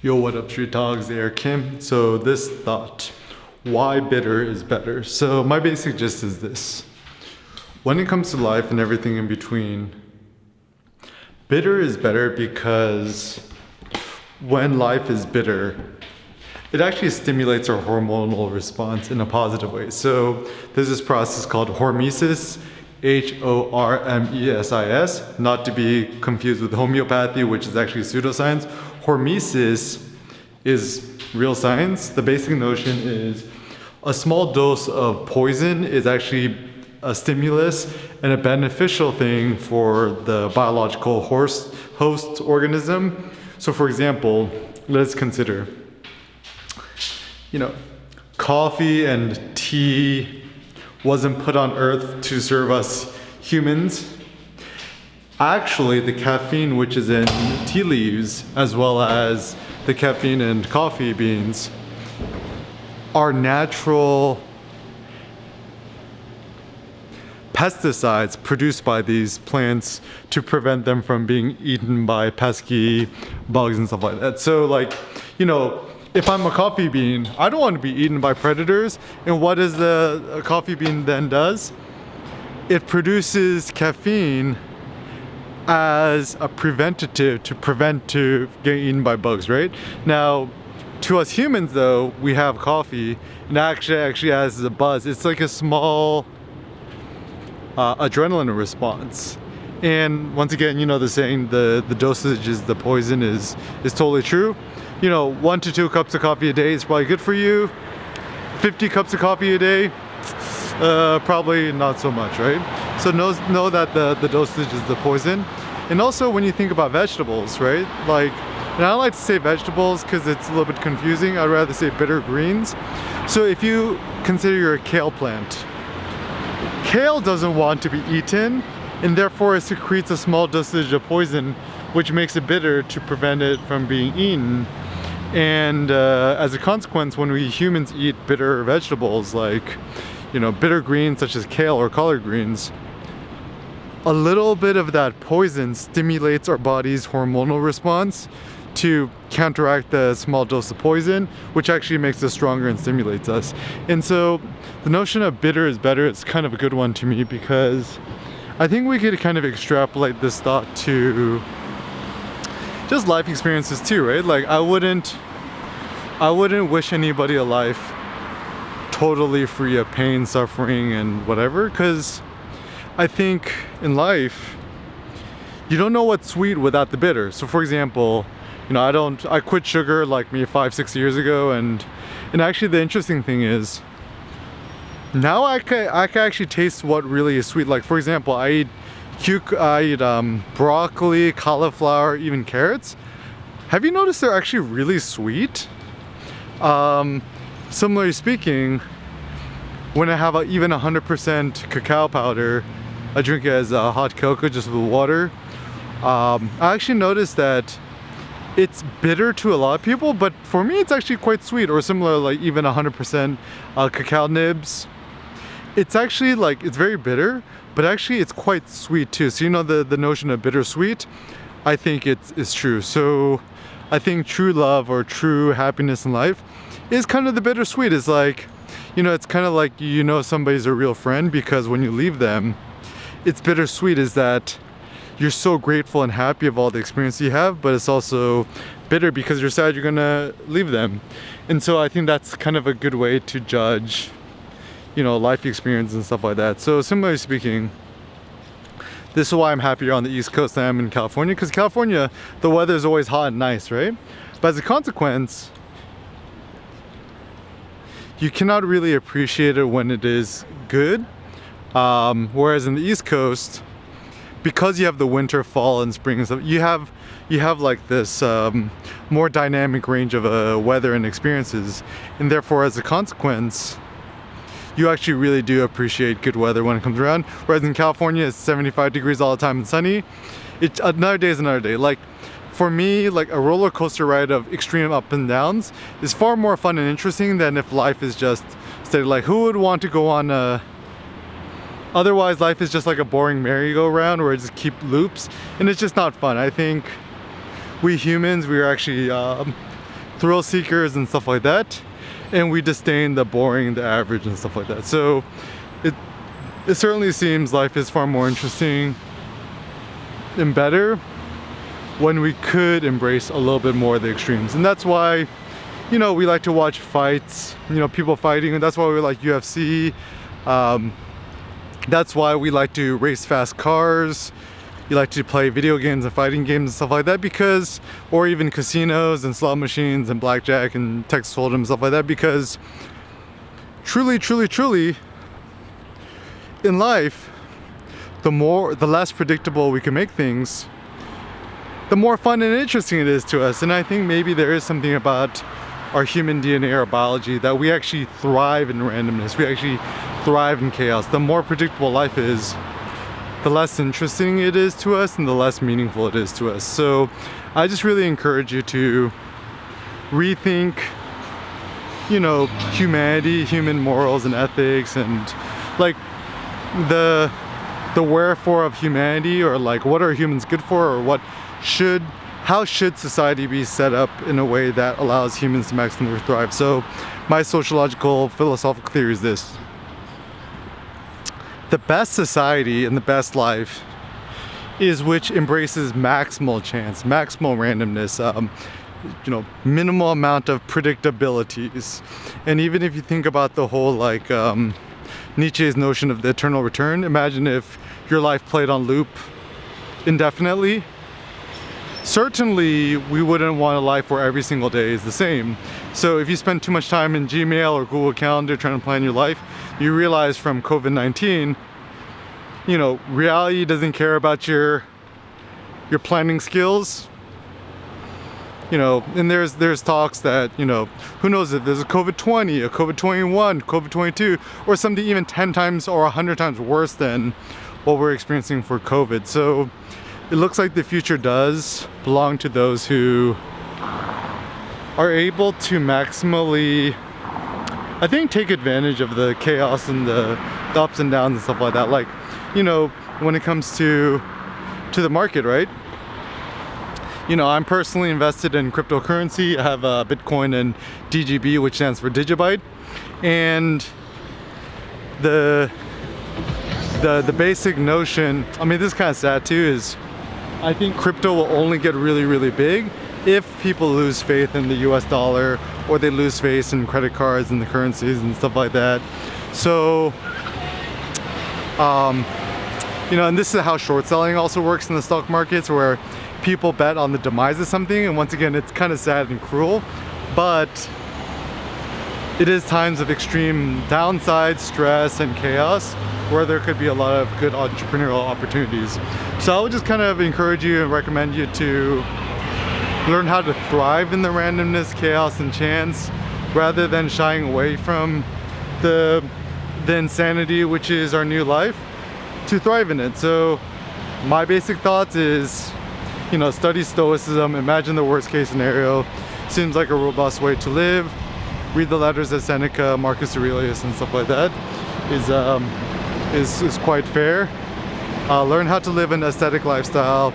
Yo, what up, street dogs? There, Kim. So this thought, why bitter is better. So my basic gist is this. When it comes to life and everything in between, bitter is better because when life is bitter, it actually stimulates our hormonal response in a positive way. So there's this process called hormesis, Hormesis, not to be confused with homeopathy, which is actually pseudoscience. Hormesis is real science. The basic notion is a small dose of poison is actually a stimulus and a beneficial thing for the biological host organism. So for example, let's consider, coffee and tea wasn't put on earth to serve us humans. Actually, the caffeine which is in tea leaves, as well as the caffeine in coffee beans, are natural pesticides produced by these plants to prevent them from being eaten by pesky bugs and stuff like that. So if I'm a coffee bean, I don't want to be eaten by predators. And what does a coffee bean then does? It produces caffeine as a preventative to prevent to getting eaten by bugs, right? Now, to us humans though, we have coffee and actually has a buzz. It's like a small adrenaline response. And once again, the saying, the dosage is the poison is totally true. 1 to 2 cups of coffee a day is probably good for you. 50 cups of coffee a day, probably not so much, right? So know that the dosage is the poison. And also when you think about vegetables, right? And I don't like to say vegetables because it's a little bit confusing. I'd rather say bitter greens. So if you consider your kale plant, kale doesn't want to be eaten, and therefore it secretes a small dosage of poison, which makes it bitter to prevent it from being eaten. And as a consequence, when we humans eat bitter vegetables bitter greens such as kale or collard greens, a little bit of that poison stimulates our body's hormonal response to counteract the small dose of poison, which actually makes us stronger and stimulates us. And so the notion of bitter is better is kind of a good one to me, because I think we could kind of extrapolate this thought to just life experiences too, right? I wouldn't wish anybody a life totally free of pain, suffering, and whatever, because I think in life, you don't know what's sweet without the bitter. So for example, I quit sugar like me 5-6 years ago, and actually the interesting thing is, now I can actually taste what really is sweet. Like for example, I eat broccoli, cauliflower, even carrots. Have you noticed they're actually really sweet? Similarly speaking, when I have even 100% cacao powder, I drink it as hot cocoa just with water. I actually noticed that it's bitter to a lot of people, but for me it's actually quite sweet. Or similar, even 100% cacao nibs. It's actually it's very bitter, but actually it's quite sweet too. So the notion of bittersweet, I think it's true. So I think true love or true happiness in life is kind of the bittersweet. It's it's kind of like somebody's a real friend, because when you leave them, it's bittersweet is that you're so grateful and happy of all the experience you have, but it's also bitter because you're sad you're gonna leave them. And so I think that's kind of a good way to judge life experience and stuff like that. So similarly speaking, this is why I'm happier on the East Coast than I am in California, because California, the weather is always hot and nice, right? But as a consequence, you cannot really appreciate it when it is good. Whereas in the East Coast, because you have the winter, fall, and spring and stuff, you have this more dynamic range of weather and experiences, and therefore as a consequence, you actually really do appreciate good weather when it comes around. Whereas in California, it's 75 degrees all the time and sunny. Another day is another day. For me, a roller coaster ride of extreme up and downs is far more fun and interesting than if life is just steady. Who would want to go on otherwise life is just like a boring merry-go-round where it just keep loops, and it's just not fun. I think we humans, we are actually thrill seekers and stuff like that, and we disdain the boring, the average, and stuff like that. So it certainly seems life is far more interesting and better when we could embrace a little bit more of the extremes. And that's why, you know, we like to watch fights, you know, people fighting, and that's why we like UFC. That's why we like to race fast cars. You like to play video games and fighting games and stuff like that, because, or even casinos and slot machines and blackjack and Texas Hold'em and stuff like that, because truly, truly, truly, in life, the less predictable we can make things, the more fun and interesting it is to us. And I think maybe there is something about our human DNA, our biology, that we actually thrive in randomness. We actually thrive in chaos. The more predictable life is, the less interesting it is to us and the less meaningful it is to us. So I just really encourage you to rethink, you know, humanity, human morals and ethics, and like the wherefore of humanity, or like what are humans good for, or how should society be set up in a way that allows humans to maximally thrive. So my sociological philosophical theory is this: the best society and the best life is which embraces maximal chance, maximal randomness, you know, minimal amount of predictabilities. And even if you think about the whole, like, Nietzsche's notion of the eternal return, imagine if your life played on loop indefinitely. Certainly we wouldn't want a life where every single day is the same. So if you spend too much time in Gmail or Google Calendar trying to plan your life, you realize from COVID-19, you know, reality doesn't care about your planning skills. You know, and there's talks that, you know, who knows if there's a COVID-20, a COVID-21, COVID-22, or something even 10 times or 100 times worse than what we're experiencing for COVID. So it looks like the future does belong to those who are able to maximally, I think, take advantage of the chaos and the ups and downs and stuff like that. Like, you know, when it comes to the market, right? You know, I'm personally invested in cryptocurrency. I have Bitcoin and DGB, which stands for Digibyte. And the basic notion, I mean, this is kind of sad too, is I think crypto will only get really, really big if people lose faith in the US dollar, or they lose faith in credit cards and the currencies and stuff like that. So, you know, and this is how short selling also works in the stock markets, where people bet on the demise of something. And once again, it's kind of sad and cruel, but it is times of extreme downside, stress, and chaos where there could be a lot of good entrepreneurial opportunities. So I would just kind of encourage you and recommend you to learn how to thrive in the randomness, chaos, and chance, rather than shying away from the insanity which is our new life, to thrive in it. So my basic thoughts is, you know, study Stoicism, imagine the worst case scenario. Seems like a robust way to live. Read the letters of Seneca, Marcus Aurelius, and stuff like that is quite fair. Learn how to live an aesthetic lifestyle.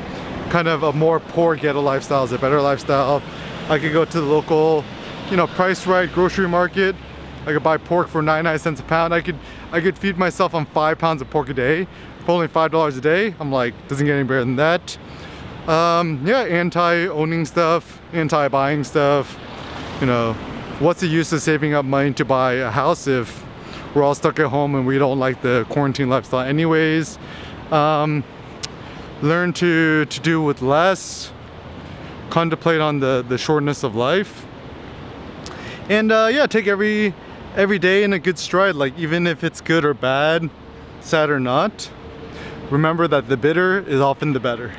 Kind of a more poor ghetto lifestyle is a better lifestyle. I could go to the local, you know, price right grocery market. I could buy pork for 99 cents a pound. I could feed myself on 5 pounds of pork a day for only $5 a day. I'm like, doesn't get any better than that. Yeah, anti-owning stuff, anti-buying stuff. You know, what's the use of saving up money to buy a house if we're all stuck at home and we don't like the quarantine lifestyle anyways? Learn to do with less. Contemplate on the shortness of life. And yeah, take every day in a good stride. Like, even if it's good or bad, sad or not, remember that the bitter is often the better.